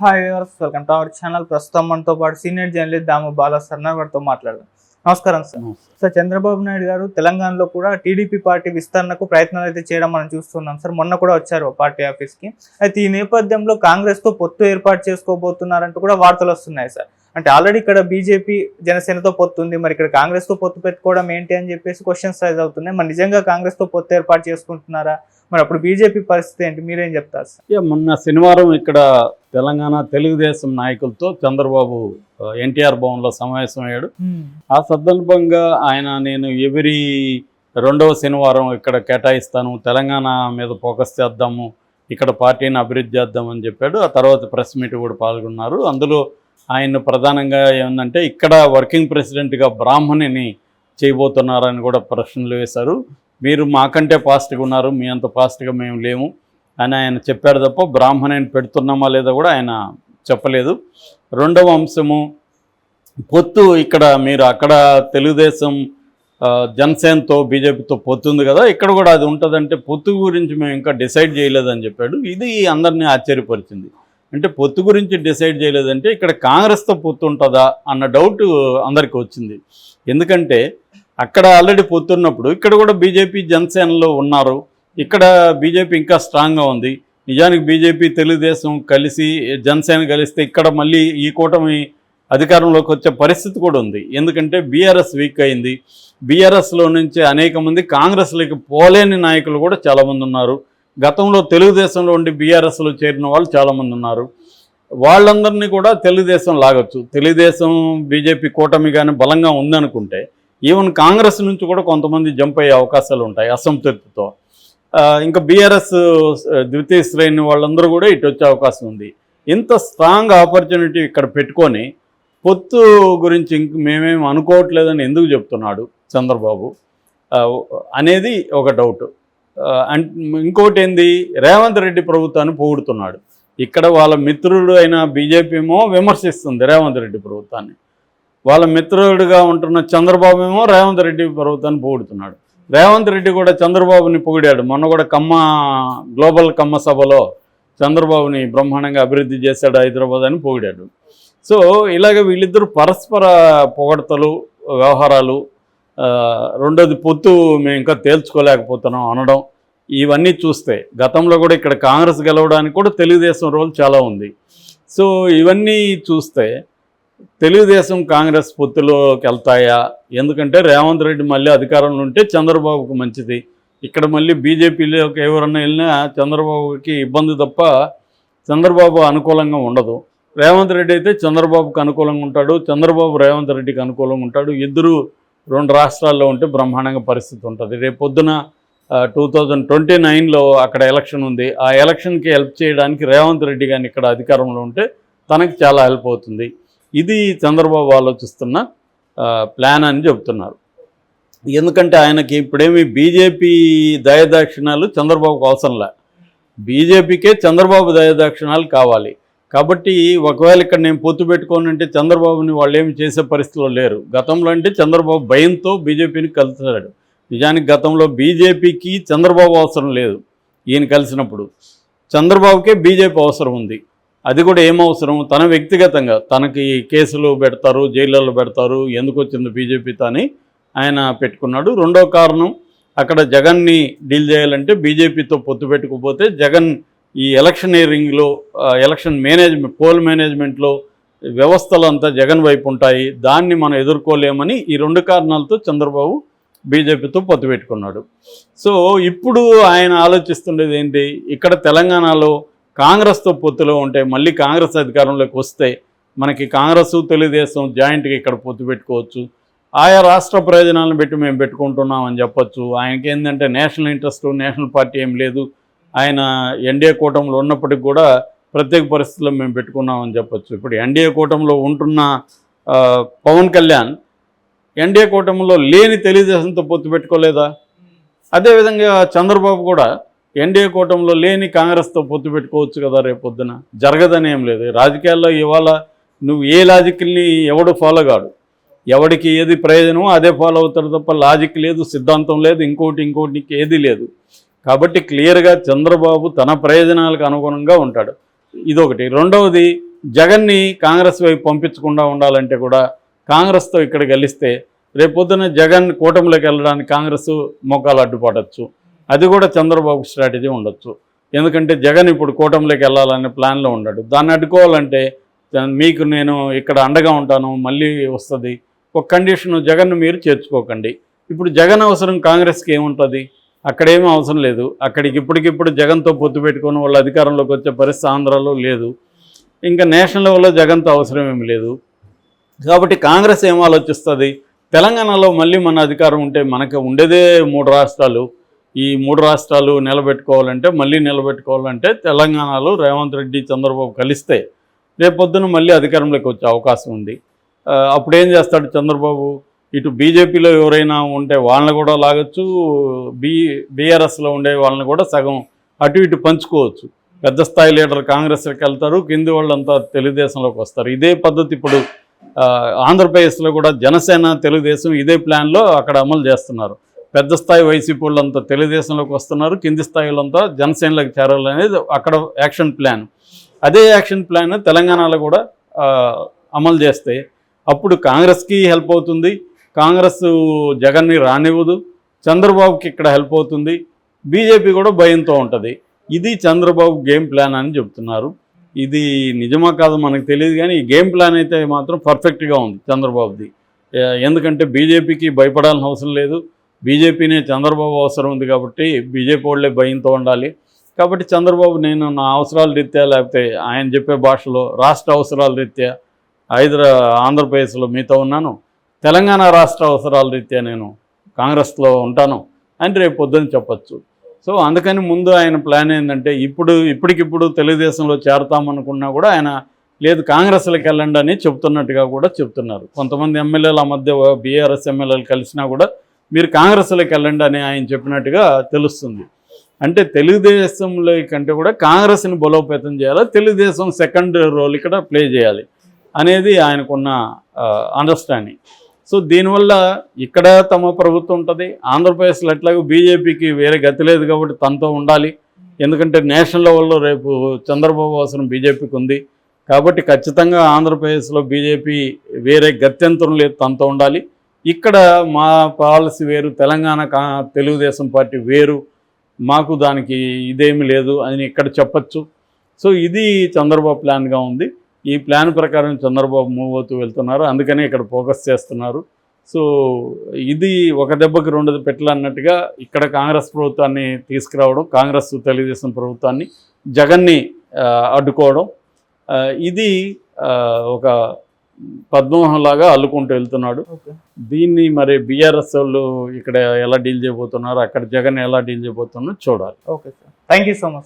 Hi viewers, welcome to our channel. ప్రస్తుతం మనతో పాటు సీనియర్ జర్నలిస్ట్ దాము బాలా సర్నా గారితో మాట్లాడదాం. నమస్కారం సార్. సార్, చంద్రబాబు నాయుడు గారు తెలంగాణలో కూడా టీడీపీ పార్టీ విస్తరణకు ప్రయత్నాలు అయితే చేయడం మనం చూస్తున్నాం సార్. మొన్న కూడా వచ్చారు పార్టీ ఆఫీస్కి. అయితే ఈ నేపథ్యంలో కాంగ్రెస్తో పొత్తు ఏర్పాటు చేసుకోబోతున్నారంటూ కూడా వార్తలు వస్తున్నాయి సార్. అంటే ఆల్రెడీ ఇక్కడ బీజేపీ జనసేనతో పొత్తు ఉంది, మరి ఇక్కడ కాంగ్రెస్తో పొత్తు పెట్టుకోవడం ఏంటి అని చెప్పేసి క్వశ్చన్స్ రైజ్ అవుతున్నాయి. మరి నిజంగా కాంగ్రెస్తో పొత్తు ఏర్పాటు చేసుకుంటున్నారా? మరి అప్పుడు బీజేపీ పరిస్థితి ఏంటి, మీరేం చెప్తారు సార్? మొన్న శనివారం ఇక్కడ తెలంగాణ తెలుగుదేశం నాయకులతో చంద్రబాబు ఎన్టీఆర్ భవన్లో సమావేశం అయ్యాడు. ఆ సందర్భంగా నేను ఎవరి రెండవ శనివారం ఇక్కడ కేటాయిస్తాను, తెలంగాణ మీద ఫోకస్ చేద్దాము, ఇక్కడ పార్టీని అభివృద్ధి చేద్దామని చెప్పాడు. ఆ తర్వాత ప్రెస్ మీట్ కూడా పాల్గొన్నారు. అందులో ఆయన ప్రధానంగా ఏమందంటే ఇక్కడ వర్కింగ్ ప్రెసిడెంట్గా బ్రాహ్మణిని చేయబోతున్నారని కూడా ప్రశ్నలు వేశారు. మీరు మాకంటే ఫాస్ట్గా ఉన్నారు, మీ అంత ఫాస్ట్గా మేము లేము అని ఆయన చెప్పాడు తప్ప బ్రాహ్మణిని పెడుతున్నామా లేదా కూడా ఆయన చెప్పలేదు. రెండవ అంశము పొత్తు. ఇక్కడ మీరు అక్కడ తెలుగుదేశం జనసేనతో బీజేపీతో పొత్తు ఉంది కదా, ఇక్కడ కూడా అది ఉంటుందంటే పొత్తు గురించి మేము ఇంకా డిసైడ్ చేయలేదని చెప్పాడు. ఇది అందరినీ ఆశ్చర్యపరిచింది. అంటే పొత్తు గురించి డిసైడ్ చేయలేదంటే ఇక్కడ కాంగ్రెస్తో పొత్తు ఉంటుందా అన్న డౌట్ అందరికీ వచ్చింది. ఎందుకంటే అక్కడ ఆల్రెడీ పొత్తున్నప్పుడు ఇక్కడ కూడా బీజేపీ జనసేనలో ఉన్నారు. ఇక్కడ బీజేపీ ఇంకా స్ట్రాంగ్గా ఉంది. నిజానికి బీజేపీ తెలుగుదేశం కలిసి జనసేన కలిస్తే ఇక్కడ మళ్ళీ ఈ కూటమి అధికారంలోకి వచ్చే పరిస్థితి కూడా ఉంది. ఎందుకంటే బీఆర్ఎస్ వీక్ అయింది. బీఆర్ఎస్లో నుంచి అనేక మంది కాంగ్రెస్లోకి పోలేని నాయకులు కూడా చాలామంది ఉన్నారు. గతంలో తెలుగుదేశంలో ఉండి బీఆర్ఎస్లో చేరిన వాళ్ళు చాలామంది ఉన్నారు. వాళ్ళందరినీ కూడా తెలుగుదేశం లాగొచ్చు. తెలుగుదేశం బీజేపీ కూటమి కానీ బలంగా ఉందనుకుంటే ఈవెన్ కాంగ్రెస్ నుంచి కూడా కొంతమంది జంప్ అయ్యే అవకాశాలు ఉంటాయి అసంతృప్తితో. ఇంకా బీఆర్ఎస్ ద్వితీయ శ్రేణి వాళ్ళందరూ కూడా ఇటు వచ్చే అవకాశం ఉంది. ఇంత స్ట్రాంగ్ ఆపర్చునిటీ ఇక్కడ పెట్టుకొని పొత్తు గురించి మేమేం అనుకోవట్లేదని ఎందుకు చెప్తున్నాడు చంద్రబాబు అనేది ఒక డౌట్. ఇంకోటి ఏంది, రేవంత్ రెడ్డి ప్రభుత్వాన్ని పొగుడుతున్నాడు. ఇక్కడ వాళ్ళ మిత్రుడు అయిన బీజేపీ ఏమో విమర్శిస్తుంది రేవంత్ రెడ్డి ప్రభుత్వాన్ని. వాళ్ళ మిత్రుడుగా ఉంటున్న చంద్రబాబు ఏమో రేవంత్ రెడ్డి ప్రభుత్వాన్ని పొగుడుతున్నాడు. రేవంత్ రెడ్డి కూడా చంద్రబాబుని పొగిడాడు. మొన్న కూడా గ్లోబల్ కమ్మ సభలో చంద్రబాబుని బ్రహ్మాండంగా అభివృద్ధి చేశాడు హైదరాబాద్ అని పొగిడాడు. సో ఇలాగ వీళ్ళిద్దరూ పరస్పర పొగడతలు వ్యవహారాలు. రెండోది పొత్తు మేము ఇంకా తేల్చుకోలేకపోతున్నాం అనడం. ఇవన్నీ చూస్తే గతంలో కూడా ఇక్కడ కాంగ్రెస్ గెలవడానికి కూడా తెలుగుదేశం రోల్ చాలా ఉంది. సో ఇవన్నీ చూస్తే తెలుగుదేశం కాంగ్రెస్ పొత్తులోకి వెళ్తాయా? ఎందుకంటే రేవంత్ రెడ్డి మళ్ళీ అధికారంలో ఉంటే చంద్రబాబుకు మంచిది. ఇక్కడ మళ్ళీ బీజేపీలోకి ఎవరన్నా వెళ్ళినా చంద్రబాబుకి ఇబ్బంది తప్ప చంద్రబాబు అనుకూలంగా ఉండదు. రేవంత్ రెడ్డి అయితే చంద్రబాబుకు అనుకూలంగా ఉంటాడు, చంద్రబాబు రేవంత్ రెడ్డికి అనుకూలంగా ఉంటాడు. ఇద్దరు రెండు రాష్ట్రాల్లో ఉంటే బ్రహ్మాండంగా పరిస్థితి ఉంటుంది. రేపు పొద్దున 2029లో అక్కడ ఎలక్షన్ ఉంది. ఆ ఎలక్షన్కి హెల్ప్ చేయడానికి రేవంత్ రెడ్డి కానీ ఇక్కడ అధికారంలో ఉంటే తనకి చాలా హెల్ప్ అవుతుంది. ఇది చంద్రబాబు ఆలోచిస్తున్న ప్లాన్ అని చెబుతున్నారు. ఎందుకంటే ఆయనకి ఇప్పుడేమి బీజేపీ దయదాక్షిణాలు చంద్రబాబుకు అవసరంలే, బీజేపీకే చంద్రబాబు దయదాక్షిణాలు కావాలి. కాబట్టి ఒకవేళ ఇక్కడ నేను పొత్తు పెట్టుకోనంటే చంద్రబాబుని వాళ్ళు ఏమి చేసే పరిస్థితిలో లేరు. గతంలో అంటే చంద్రబాబు భయంతో బీజేపీని కలిసాడు. నిజానికి గతంలో బీజేపీకి చంద్రబాబు అవసరం లేదు. ఈయన కలిసినప్పుడు చంద్రబాబుకే బీజేపీ అవసరం ఉంది. అది కూడా ఏమవసరం, తన వ్యక్తిగతంగా తనకి కేసులు పెడతారు, జైళ్ళల్లో పెడతారు, ఎందుకు వచ్చింది బీజేపీతో అని ఆయన పెట్టుకున్నాడు. రెండో కారణం, అక్కడ జగన్ని డీల్ చేయాలంటే బీజేపీతో పొత్తు పెట్టుకోకపోతే జగన్ ఈ ఎలక్షనీరింగ్లో ఎలక్షన్ పోల్ మేనేజ్మెంట్లో వ్యవస్థలు అంతా జగన్ వైపు ఉంటాయి, దాన్ని మనం ఎదుర్కోలేమని ఈ రెండు కారణాలతో చంద్రబాబు బీజేపీతో పొత్తు పెట్టుకున్నాడు. సో ఇప్పుడు ఆయన ఆలోచిస్తుండేది ఏంటి, ఇక్కడ తెలంగాణలో కాంగ్రెస్తో పొత్తులో ఉంటే మళ్ళీ కాంగ్రెస్ అధికారంలోకి వస్తే మనకి కాంగ్రెస్ తెలుగుదేశం జాయింట్గా ఇక్కడ పొత్తు పెట్టుకోవచ్చు, ఆయా రాష్ట్ర ప్రయోజనాలను పెట్టి మేము పెట్టుకుంటున్నామని చెప్పొచ్చు. ఆయనకి ఏంటంటే నేషనల్ ఇంట్రెస్ట్, నేషనల్ పార్టీ ఏం లేదు. ఆయన ఎన్డీఏ కూటమిలో ఉన్నప్పటికి కూడా ప్రత్యేక పరిస్థితుల్లో మేము పెట్టుకున్నామని చెప్పొచ్చు. ఇప్పుడు ఎన్డీఏ కూటమిలో ఉంటున్న పవన్ కళ్యాణ్ ఎన్డీఏ కూటమిలో లేని తెలుగుదేశంతో పొత్తు పెట్టుకోలేదా? అదేవిధంగా చంద్రబాబు కూడా ఎన్డీఏ కూటమిలో లేని కాంగ్రెస్తో పొత్తు పెట్టుకోవచ్చు కదా. రేపొద్దున జరగదని ఏం లేదు. రాజకీయాల్లో ఇవాళ నువ్వు ఏ లాజిక్ని ఎవడు ఫాలో కాడు, ఎవడికి ఏది ప్రయోజనమో అదే ఫాలో అవుతాడు తప్ప లాజిక్ లేదు, సిద్ధాంతం లేదు, ఇంకోటి ఏది లేదు. కాబట్టి క్లియర్గా చంద్రబాబు తన ప్రయోజనాలకు అనుగుణంగా ఉంటాడు. ఇదొకటి. రెండవది, జగన్ని కాంగ్రెస్ వైపు పంపించకుండా ఉండాలంటే కూడా కాంగ్రెస్తో ఇక్కడ గెలిస్తే రేపొద్దున జగన్ కూటమిలోకి వెళ్ళడానికి కాంగ్రెస్ మోకాలు అడ్డుపడవచ్చు. అది కూడా చంద్రబాబు స్ట్రాటజీ ఉండొచ్చు. ఎందుకంటే జగన్ ఇప్పుడు కూటమిలోకి వెళ్ళాలనే ప్లాన్లో ఉన్నాడు. దాన్ని అడ్డుకోవాలంటే మీకు నేను ఇక్కడ అండగా ఉంటాను, మళ్ళీ వస్తుంది. ఒక కండిషను, జగన్ను మీరు చేర్చుకోకండి. ఇప్పుడు జగన్ అవసరం కాంగ్రెస్కి ఏముంటుంది? అక్కడేమీ అవసరం లేదు. అక్కడికి ఇప్పటికిప్పుడు జగన్తో పొత్తు పెట్టుకొని వాళ్ళు అధికారంలోకి వచ్చే పరిస్థితి ఆంధ్రాలో లేదు. ఇంకా నేషనల్ లెవెల్లో జగన్తో అవసరం ఏమి లేదు. కాబట్టి కాంగ్రెస్ ఏం ఆలోచిస్తుంది? తెలంగాణలో మళ్ళీ మన అధికారం ఉంటే మనకు ఉండేదే 3 రాష్ట్రాలు. ఈ 3 రాష్ట్రాలు నిలబెట్టుకోవాలంటే తెలంగాణలో రేవంత్ రెడ్డి చంద్రబాబు కలిస్తే రేపొద్దున మళ్ళీ అధికారంలోకి వచ్చే అవకాశం ఉంది. అప్పుడు ఏం చేస్తాడు చంద్రబాబు? ఇటు బీజేపీలో ఎవరైనా ఉంటే వాళ్ళని కూడా లాగొచ్చు, బీఆర్ఎస్లో ఉండే వాళ్ళని కూడా సగం అటు ఇటు పంచుకోవచ్చు. పెద్ద స్థాయి లీడర్ కాంగ్రెస్కి వెళ్తారు, కింది వాళ్ళంతా తెలుగుదేశంలోకి వస్తారు. ఇదే పద్ధతి ఇప్పుడు ఆంధ్రప్రదేశ్లో కూడా జనసేన తెలుగుదేశం ఇదే ప్లాన్లో అక్కడ అమలు చేస్తున్నారు. పెద్ద స్థాయి వైసీపీ వాళ్ళంతా తెలుగుదేశంలోకి వస్తున్నారు, కింది స్థాయి వాళ్ళంతా జనసేనలోకి చేరాలనేది అక్కడ యాక్షన్ ప్లాన్. అదే యాక్షన్ ప్లాన్ తెలంగాణలో కూడా అమలు చేస్తే అప్పుడు కాంగ్రెస్కి హెల్ప్ అవుతుంది, కాంగ్రెస్ జగన్ని రానివ్వదు, చంద్రబాబుకి ఇక్కడ హెల్ప్ అవుతుంది, బీజేపీ కూడా భయంతో ఉంటుంది. ఇది చంద్రబాబు గేమ్ ప్లాన్ అని చెప్తున్నారు. ఇది నిజమా కాదో మనకు తెలియదు, కానీ ఈ గేమ్ ప్లాన్ అయితే మాత్రం పర్ఫెక్ట్గా ఉంది చంద్రబాబుది. ఎందుకంటే బీజేపీకి భయపడాల్సిన అవసరం లేదు, బీజేపీనే చంద్రబాబు అవసరం ఉంది కాబట్టి బీజేపీ వాళ్ళే భయంతో ఉండాలి. కాబట్టి చంద్రబాబు నేను నా అవసరాల రీత్యా, లేకపోతే ఆయన చెప్పే భాషలో రాష్ట్ర అవసరాల రీత్యా ఆంధ్రప్రదేశ్లో మీతో ఉన్నాను, తెలంగాణ రాష్ట్ర అవసరాల రీత్యా నేను కాంగ్రెస్లో ఉంటాను అని రేపు పొద్దున్న చెప్పచ్చు. సో అందుకని ముందు ఆయన ప్లాన్ ఏంటంటే ఇప్పటికిప్పుడు తెలుగుదేశంలో చేరతామనుకున్నా కూడా ఆయన లేదు కాంగ్రెస్లోకి వెళ్ళండి అని చెప్తున్నట్టుగా కూడా చెప్తున్నారు. కొంతమంది ఎమ్మెల్యేల మధ్య బీఆర్ఎస్ ఎమ్మెల్యేలు కలిసినా కూడా మీరు కాంగ్రెస్లోకి వెళ్ళండి అని ఆయన చెప్పినట్టుగా తెలుస్తుంది. అంటే తెలుగుదేశంలో కంటే కూడా కాంగ్రెస్ని బలోపేతం చేయాలి, తెలుగుదేశం సెకండ్ రోల్ ఇక్కడ ప్లే చేయాలి అనేది ఆయనకున్న అండర్స్టాండింగ్. సో దీనివల్ల ఇక్కడ తమ ప్రభుత్వం ఉంటుంది, ఆంధ్రప్రదేశ్లో ఎట్లాగో బీజేపీకి వేరే గతి లేదు కాబట్టి తనతో ఉండాలి. ఎందుకంటే నేషనల్ లెవెల్లో రేపు చంద్రబాబు అవసరం బీజేపీకి ఉంది కాబట్టి ఖచ్చితంగా ఆంధ్రప్రదేశ్లో బీజేపీ వేరే గత్యంతరం లేదు, తనతో ఉండాలి. ఇక్కడ మా పాలసీ వేరు, తెలంగాణ తెలుగుదేశం పార్టీ వేరు, మాకు దానికి ఇదేమీ లేదు అని ఇక్కడ చెప్పచ్చు. సో ఇది చంద్రబాబు ప్లాన్గా ఉంది. ఈ ప్లాన్ ప్రకారం చంద్రబాబు మూవ్ అవుతూ వెళ్తున్నారు, అందుకనే ఇక్కడ ఫోకస్ చేస్తున్నారు. సో ఇది ఒక దెబ్బకి 2 పెట్టలు అన్నట్టుగా ఇక్కడ కాంగ్రెస్ ప్రభుత్వాన్ని తీసుకురావడం, కాంగ్రెస్ తెలుగుదేశం ప్రభుత్వాన్ని జగన్ని అడ్డుకోవడం, ఇది ఒక పద్మోహంలాగా అల్లుకుంటూ వెళ్తున్నాడు. దీన్ని మరి బీఆర్ఎస్ వాళ్ళు ఇక్కడ ఎలా డీల్ చేయబోతున్నారు, అక్కడ జగన్ ఎలా డీల్ చేయబోతున్నారో చూడాలి. Okay sir, thank you so much.